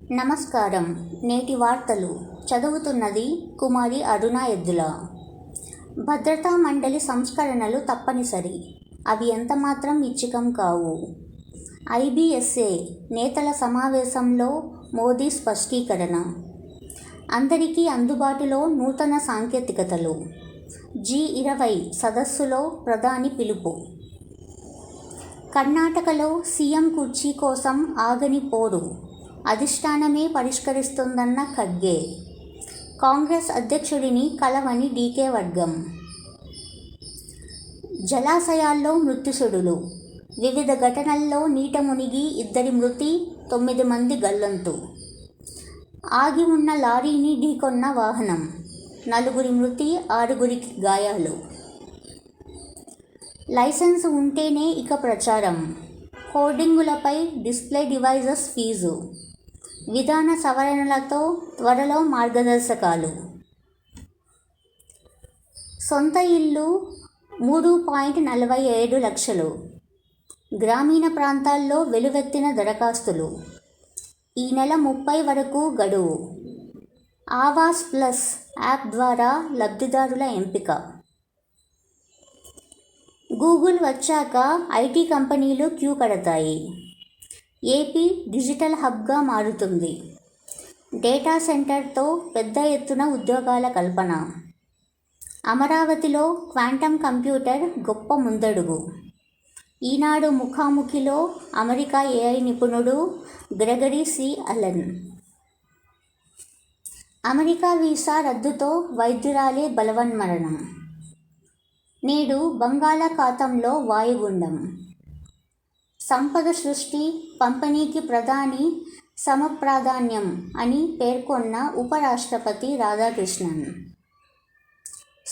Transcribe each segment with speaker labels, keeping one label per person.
Speaker 1: నమస్కారం. నేటి వార్తలు చదువుతున్నది కుమారి అరుణ ఎద్దుల. భద్రతా మండలి సంస్కరణలు తప్పనిసరి, అవి ఎంతమాత్రం ఇచ్చికం కావు. ఐబిఎస్ఏ నేతల సమావేశంలో మోదీ స్పష్టీకరణ. అందరికీ అందుబాటులో నూతన సాంకేతికతలు. G20 సదస్సులో ప్రధాని పిలుపు. కర్ణాటకలో సీఎం కుర్చీ కోసం ఆగని పోరు, అధిష్టానమే పరిష్కరిస్తుందన్న ఖర్గే. కాంగ్రెస్ అధ్యక్షుడిని కలవని డీకే వర్గం. జలాశయాల్లో మృత్యుసుడులు. వివిధ ఘటనల్లో నీట మునిగి 2 మృతి, 9 మంది గల్లంతు. ఆగి ఉన్న లారీని ఢీకొన్న వాహనం, 4 మృతి, 6 గాయాలు. లైసెన్స్ ఉంటేనే ఇక ప్రచారం. హోర్డింగులపై డిస్ప్లే డివైజెస్ ఫీజు. విధాన సవరణలతో త్వరలో మార్గదర్శకాలు. సొంత ఇల్లు 3.47 లక్షలు. గ్రామీణ ప్రాంతాల్లో వెలువెత్తిన దరఖాస్తులు. ఈ నెల 30 వరకు గడువు. ఆవాస్ ప్లస్ యాప్ ద్వారా లబ్ధిదారుల ఎంపిక. గూగుల్ వచ్చాక ఐటీ కంపెనీలు క్యూ కడతాయి. ఏపీ డిజిటల్ హబ్గా మారుతుంది. డేటా సెంటర్తో పెద్ద ఎత్తున ఉద్యోగాల కల్పన. అమరావతిలో క్వాంటమ్ కంప్యూటర్ గొప్ప ముందడుగు. ఈనాడు ముఖాముఖిలో అమెరికా ఏఐ నిపుణుడు Gregory C. Allen. America visa రద్దుతో వైద్యురాలే బలవన్మరణం. నేడు బంగాళాఖాతంలో వాయుగుండం. సంపద సృష్టి, పంపిణీకి ప్రధాని సమప్రాధాన్యం అని పేర్కొన్న ఉపరాష్ట్రపతి రాధాకృష్ణన్.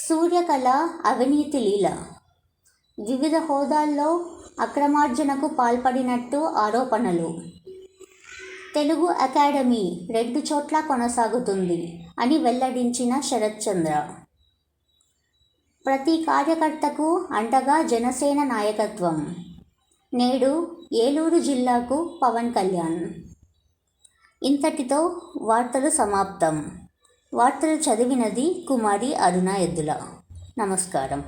Speaker 1: సూర్యకళ అవినీతి లీల. వివిధ హోదాల్లో అక్రమార్జనకు పాల్పడినట్టు ఆరోపణలు. తెలుగు అకాడమీ 2 చోట్ల కొనసాగుతుంది అని వెల్లడించిన శరత్చంద్ర. ప్రతి కార్యకర్తకు అండగా జనసేన నాయకత్వం. నేడు ఏలూరు జిల్లాకు పవన్ కళ్యాణ్. ఇంతటితో వార్తలు సమాప్తం. వార్తలు చదివినది కుమారి అరుణ ఎద్దుల. నమస్కారం.